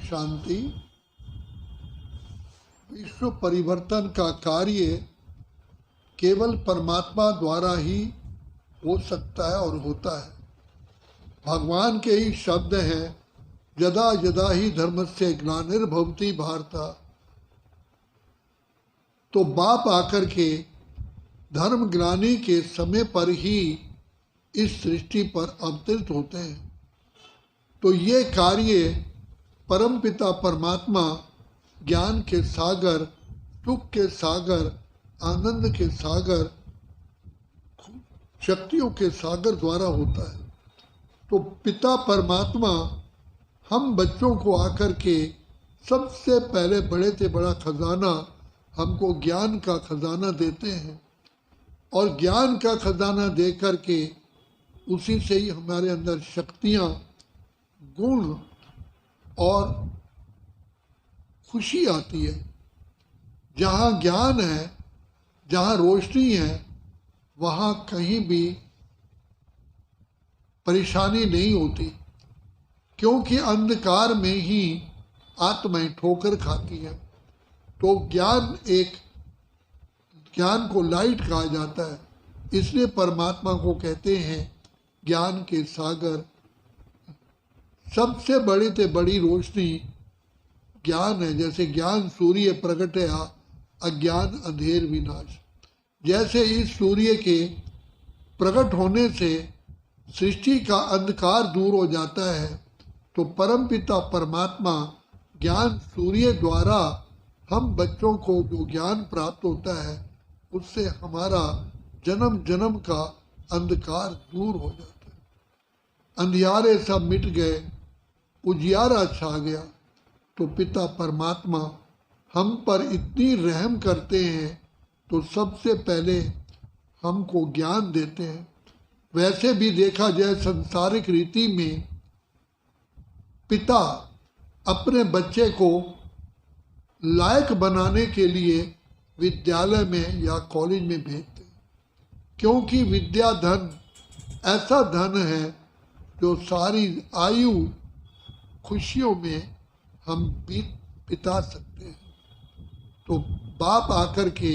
शांति। विश्व परिवर्तन का कार्य केवल परमात्मा द्वारा ही हो सकता है और होता है। भगवान के ही शब्द हैं, यदा यदा ही धर्मस्य ग्लानिर्भवति भारत। तो बाप आकर के धर्म ग्लानि के समय पर ही इस सृष्टि पर अवतरित होते हैं। तो ये कार्य परमपिता परमात्मा ज्ञान के सागर, सुख के सागर, आनंद के सागर, शक्तियों के सागर द्वारा होता है। तो पिता परमात्मा हम बच्चों को आकर के सबसे पहले बड़े से बड़ा खजाना हमको ज्ञान का खजाना देते हैं, और ज्ञान का खजाना दे करके उसी से ही हमारे अंदर शक्तियाँ, गुण और खुशी आती है। जहाँ ज्ञान है, जहाँ रोशनी है, वहाँ कहीं भी परेशानी नहीं होती, क्योंकि अंधकार में ही आत्माएं ठोकर खाती है। तो ज्ञान को लाइट कहा जाता है, इसलिए परमात्मा को कहते हैं ज्ञान के सागर। सबसे बड़ी से बड़ी रोशनी ज्ञान है। जैसे ज्ञान सूर्य प्रगटया अज्ञान अंधेर विनाश। जैसे इस सूर्य के प्रकट होने से सृष्टि का अंधकार दूर हो जाता है, तो परमपिता परमात्मा ज्ञान सूर्य द्वारा हम बच्चों को जो ज्ञान प्राप्त होता है, उससे हमारा जन्म जन्म का अंधकार दूर हो जाता है। अंधियारे सब मिट गए, उजियारा छा गया। तो पिता परमात्मा हम पर इतनी रहम करते हैं, तो सबसे पहले हमको ज्ञान देते हैं। वैसे भी देखा जाए संसारिक रीति में पिता अपने बच्चे को लायक बनाने के लिए विद्यालय में या कॉलेज में भेजते हैं, क्योंकि विद्या धन ऐसा धन है जो सारी आयु खुशियों में हम बिता सकते हैं। तो बाप आकर के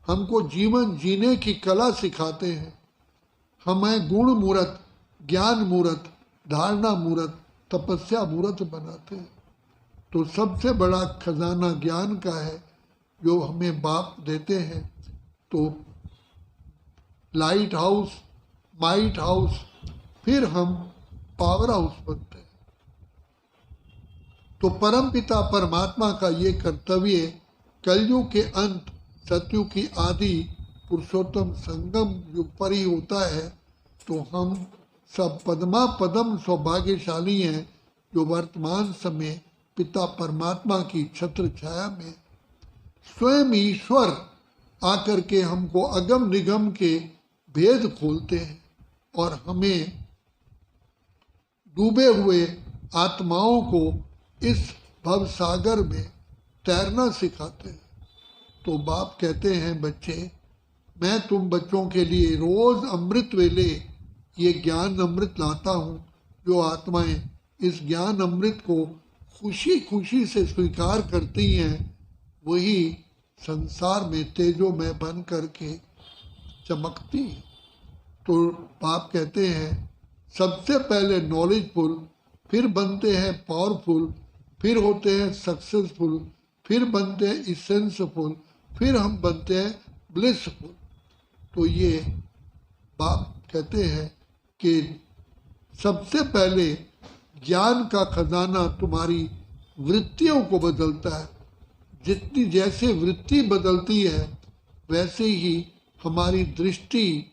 हमको जीवन जीने की कला सिखाते हैं, हमें गुण मूर्त, ज्ञान मूर्त, धारणा मूर्त, तपस्या मूर्त बनाते हैं। तो सबसे बड़ा खजाना ज्ञान का है जो हमें बाप देते हैं। तो लाइट हाउस, माइट हाउस, फिर हम पावर हाउस बनते हैं। तो परमपिता परमात्मा का ये कर्तव्य कलयुग के अंत, सतयुग की आदि, पुरुषोत्तम संगम युग पर ही होता है। तो हम सब पद्मा पदम सौभाग्यशाली हैं जो वर्तमान समय पिता परमात्मा की छत्र छाया में स्वयं ईश्वर आकर के हमको अगम निगम के भेद खोलते हैं और हमें डूबे हुए आत्माओं को इस भव सागर में तैरना सिखाते हैं। तो बाप कहते हैं, बच्चे मैं तुम बच्चों के लिए रोज अमृत वेले ये ज्ञान अमृत लाता हूँ। जो आत्माएं इस ज्ञान अमृत को खुशी खुशी से स्वीकार करती हैं, वही संसार में तेजोमय बन करके चमकती हैं। तो बाप कहते हैं सबसे पहले नॉलेजफुल, फिर बनते हैं पावरफुल, फिर होते हैं सक्सेसफुल, फिर बनते हैं इसेंसफुल, फिर हम बनते हैं ब्लिसफुल। तो ये बाप कहते हैं कि सबसे पहले ज्ञान का खजाना तुम्हारी वृत्तियों को बदलता है। जितनी जैसे वृत्ति बदलती है, वैसे ही हमारी दृष्टि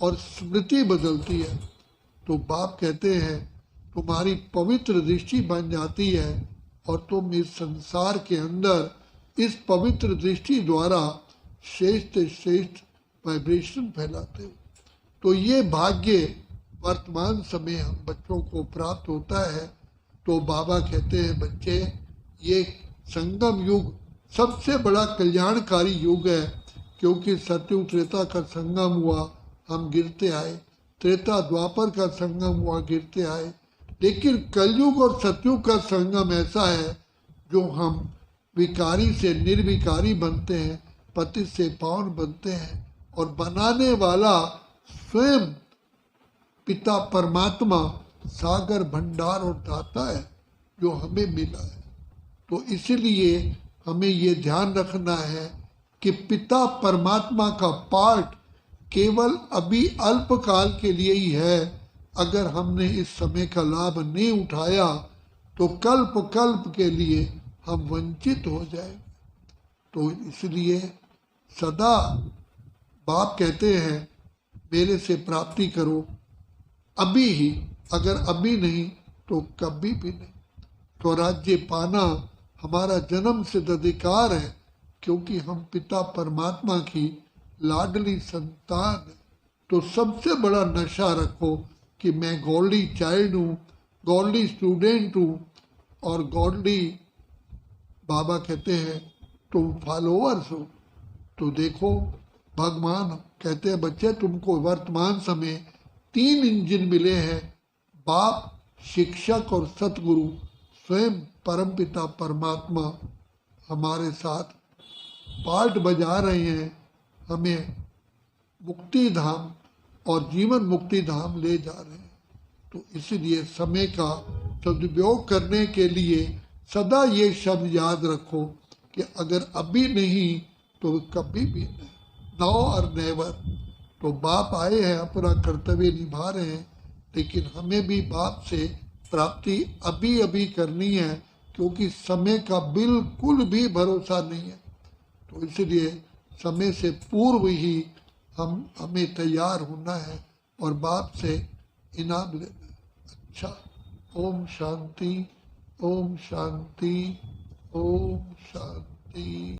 और स्मृति बदलती है। तो बाप कहते हैं तुम्हारी पवित्र दृष्टि बन जाती है और तुम इस संसार के अंदर इस पवित्र दृष्टि द्वारा श्रेष्ठ से श्रेष्ठ वाइब्रेशन फैलाते हो। तो ये भाग्य वर्तमान समय हम बच्चों को प्राप्त होता है। तो बाबा कहते हैं बच्चे, ये संगम युग सबसे बड़ा कल्याणकारी युग है, क्योंकि सतयुग त्रेता का संगम हुआ, हम गिरते आए, त्रेता द्वापर का संगम हुआ, गिरते आए। लेकिन कलयुग और सतयुग का संगम ऐसा है जो हम विकारी से निर्विकारी बनते हैं, पतित से पावन बनते हैं, और बनाने वाला स्वयं पिता परमात्मा सागर भंडार और दाता है जो हमें मिला है। तो इसलिए हमें ये ध्यान रखना है कि पिता परमात्मा का पाठ केवल अभी अल्पकाल के लिए ही है। अगर हमने इस समय का लाभ नहीं उठाया तो कल्प कल्प के लिए हम वंचित हो जाएंगे। तो इसलिए सदा बाप कहते हैं मेरे से प्राप्ति करो अभी ही, अगर अभी नहीं तो कभी भी नहीं। स्वराज्य पाना हमारा जन्म सिद्ध अधिकार है, क्योंकि हम पिता परमात्मा की लाडली संतान है। तो सबसे बड़ा नशा रखो कि मैं गॉडली चाइल्ड हूँ, गॉडली स्टूडेंट हूँ, और गॉडली बाबा कहते हैं तुम फॉलोअर्स हो। तो देखो भगवान कहते हैं बच्चे तुमको वर्तमान समय 3 इंजन मिले हैं, बाप, शिक्षक और सतगुरु। स्वयं परमपिता परमात्मा हमारे साथ पार्ट बजा रहे हैं, हमें मुक्ति धाम और जीवन मुक्ति धाम ले जा रहे हैं। तो इसलिए समय का सदुपयोग करने के लिए सदा ये शब्द याद रखो कि अगर अभी नहीं तो कभी भी नहीं, नाउ और नेवर। तो बाप आए हैं, अपना कर्तव्य निभा रहे हैं, लेकिन हमें भी बाप से प्राप्ति अभी अभी करनी है, क्योंकि समय का बिल्कुल भी भरोसा नहीं है। तो इसलिए समय से पूर्व ही हमें तैयार होना है और बाप से इनाम लेना है। अच्छा, ओम शांति, ओम शांति, ओम शांति।